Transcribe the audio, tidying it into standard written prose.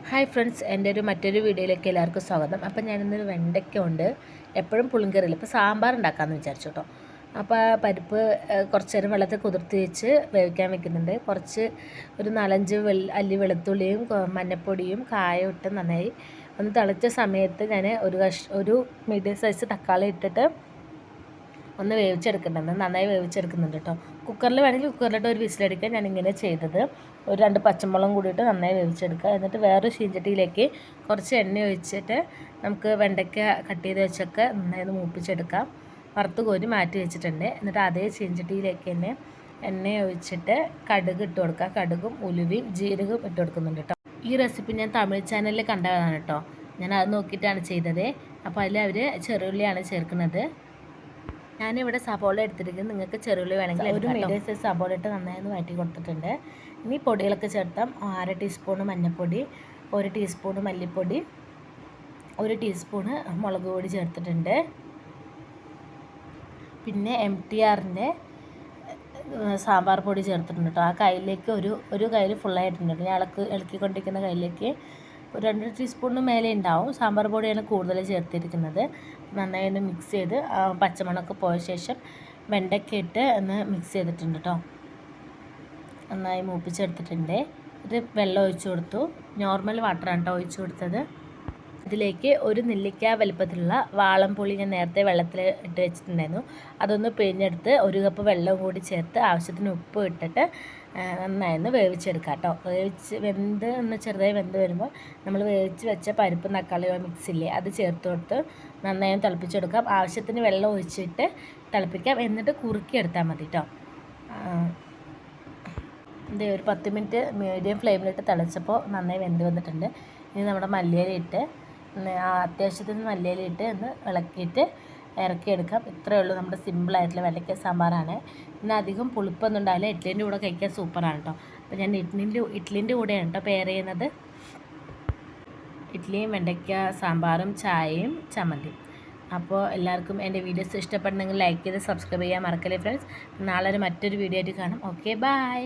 Hi friends, എൻ്റെ മറ്റൊരു വീഡിയോയിലേക്ക് എല്ലാവർക്കും സ്വാഗതം. അപ്പം ഞാനിന്നൊരു വെണ്ടയ്ക്ക ഉണ്ട്, എപ്പോഴും പുളിങ്കറിയില്ല, ഇപ്പോൾ സാമ്പാർ ഉണ്ടാക്കാമെന്ന് വിചാരിച്ചു കേട്ടോ. അപ്പോൾ പരിപ്പ് കുറച്ച് നേരം വെള്ളത്തിൽ കുതിർത്തി വെച്ച് വേവിക്കാൻ വെക്കുന്നുണ്ട്. കുറച്ച് ഒരു 4-5 അല്ലി വെളുത്തുള്ളിയും മഞ്ഞൾപ്പൊടിയും കായം ഇട്ട് നന്നായി ഒന്ന് തിളച്ച സമയത്ത് ഞാൻ ഒരു മീഡിയം സൈസ് തക്കാളി ഇട്ടിട്ട് ഒന്ന് വേവിച്ചെടുക്കുന്നുണ്ട്. നന്നായി വേവിച്ചെടുക്കുന്നുണ്ട് കേട്ടോ. കുക്കറിൽ വേണമെങ്കിൽ കുക്കറിലിട്ട് ഒരു വിസിലടിക്കാൻ ഞാനിങ്ങനെ ചെയ്തത്. ഒരു 2 പച്ചമുളകും കൂടിയിട്ട് നന്നായി വേവിച്ചെടുക്കുക. എന്നിട്ട് വേറൊരു ചീഞ്ചട്ടിയിലേക്ക് കുറച്ച് എണ്ണ ഒഴിച്ചിട്ട് നമുക്ക് വെണ്ടയ്ക്ക കട്ട് ചെയ്ത് വെച്ചൊക്കെ നന്നായി ഒന്ന് മൂപ്പിച്ചെടുക്കാം. വറുത്ത് കോരി മാറ്റി വെച്ചിട്ടുണ്ട്. എന്നിട്ട് അതേ ചീഞ്ചട്ടിയിലേക്ക് തന്നെ എണ്ണ ഒഴിച്ചിട്ട് കടുക് ഇട്ട് കൊടുക്കുക. കടുകും ഉലുവയും ജീരകവും ഇട്ട് കൊടുക്കുന്നുണ്ട് കേട്ടോ. ഈ റെസിപ്പി ഞാൻ തമിഴ് ചാനലിൽ കണ്ടതാണ് കേട്ടോ. ഞാൻ അത് നോക്കിയിട്ടാണ് ചെയ്തത്. അപ്പോൾ അതിൽ അവർ ചെറുള്ളിയാണ് ചേർക്കുന്നത്. ഞാനിവിടെ സബോള എടുത്തിരിക്കുന്നത്, നിങ്ങൾക്ക് ചെറുള്ളി വേണമെങ്കിൽ ഒരു മീഡിയം സൈസ് സബോള ഇട്ട് നന്നായി ഒന്ന് വഴറ്റി കൊടുത്തിട്ടുണ്ട്. ഇനി പൊടികളൊക്കെ ചേർത്താം. 1/2 ടീസ്പൂണ് മഞ്ഞൾപ്പൊടി, 1 ടീസ്പൂണ് മല്ലിപ്പൊടി, 1 ടീസ്പൂണ് മുളക് പൊടി ചേർത്തിട്ടുണ്ട്. പിന്നെ MTRൻ്റെ സാമ്പാർ പൊടി ചേർത്തിട്ടുണ്ട് കേട്ടോ. ആ കയ്യിലേക്ക് ഒരു കയ്യിൽ ഫുള്ളായിട്ടുണ്ട്. ഞാൻ ഇളക്കിക്കൊണ്ടിരിക്കുന്ന കയ്യിലേക്ക് ഒരു 2 ടീസ്പൂണിന് മേലെ ഉണ്ടാവും. സാമ്പാർ പൊടിയാണ് കൂടുതൽ ചേർത്തിരിക്കുന്നത്. നന്നായി ഒന്ന് മിക്സ് ചെയ്ത് പച്ചമണമൊക്കെ പോയ ശേഷം വെണ്ടയ്ക്ക ഇട്ട് ഒന്ന് മിക്സ് ചെയ്തിട്ടുണ്ട് കേട്ടോ. നന്നായി മൂപ്പിച്ചെടുത്തിട്ടുണ്ട്. ഇത് വെള്ളം ഒഴിച്ച് കൊടുത്തു. നോർമൽ വാട്ടറാണ് കേട്ടോ ഒഴിച്ച് കൊടുത്തത്. ഇതിലേക്ക് ഒരു നെല്ലിക്ക വലുപ്പത്തിലുള്ള വാളംപുളി ഞാൻ നേരത്തെ വെള്ളത്തിൽ ഇട്ട് വെച്ചിട്ടുണ്ടായിരുന്നു. അതൊന്ന് പിഴിഞ്ഞെടുത്ത് 1 കപ്പ് വെള്ളം കൂടി ചേർത്ത് ആവശ്യത്തിന് ഉപ്പ് ഇട്ടിട്ട് നന്നായി ഒന്ന് വേവിച്ചെടുക്കാം കേട്ടോ. ഒന്ന് ചെറുതായി വെന്ത് വരുമ്പോൾ നമ്മൾ വേവിച്ച് വെച്ച പരിപ്പ് തക്കാളി മിക്സില്ലേ അത് ചേർത്ത് കൊടുത്ത് നന്നായി തിളപ്പിച്ചെടുക്കാം. ആവശ്യത്തിന് വെള്ളം ഒഴിച്ചിട്ട് തിളപ്പിക്കാം. എന്നിട്ട് കുറുക്കിയെടുത്താൽ മതി കേട്ടോ. ഒരു 10 മിനിറ്റ് മീഡിയം ഫ്ലെയിമിലിട്ട് തിളച്ചപ്പോൾ നന്നായി വെന്ത് വന്നിട്ടുണ്ട്. ഇനി നമ്മുടെ മല്ലിയില ഇട്ട് അത്യാവശ്യത്തിന് മല്ലിയില ഇട്ട് ഒന്ന് ഇളക്കിയിട്ട് ഇറക്കിയെടുക്കാം. ഇത്രയേ ഉള്ളൂ. നമ്മുടെ സിമ്പിളായിട്ടുള്ള വെണ്ടയ്ക്ക സാമ്പാറാണ്. പിന്നെ അധികം പുളിപ്പൊന്നും ഉണ്ടാവില്ല. ഇഡ്ഡലിൻ്റെ കൂടെ കഴിക്കാൻ സൂപ്പറാണ് കേട്ടോ. അപ്പോൾ ഞാൻ ഇഡ്ഡലിൻ്റെ കൂടെയാണ് കേട്ടോ പെയർ ചെയ്യുന്നത്. ഇഡ്ഡലിയും വെണ്ടയ്ക്ക സാമ്പാറും ചായയും ചമ്മന്തിയും. അപ്പോൾ എല്ലാവർക്കും എൻ്റെ വീഡിയോസ് ഇഷ്ടപ്പെടണമെങ്കിൽ ലൈക്ക് ചെയ്ത് സബ്സ്ക്രൈബ് ചെയ്യാൻ മറക്കല്ലേ ഫ്രണ്ട്സ്. നാളെ മറ്റൊരു വീഡിയോ ആയിട്ട് കാണാം. Okay, by.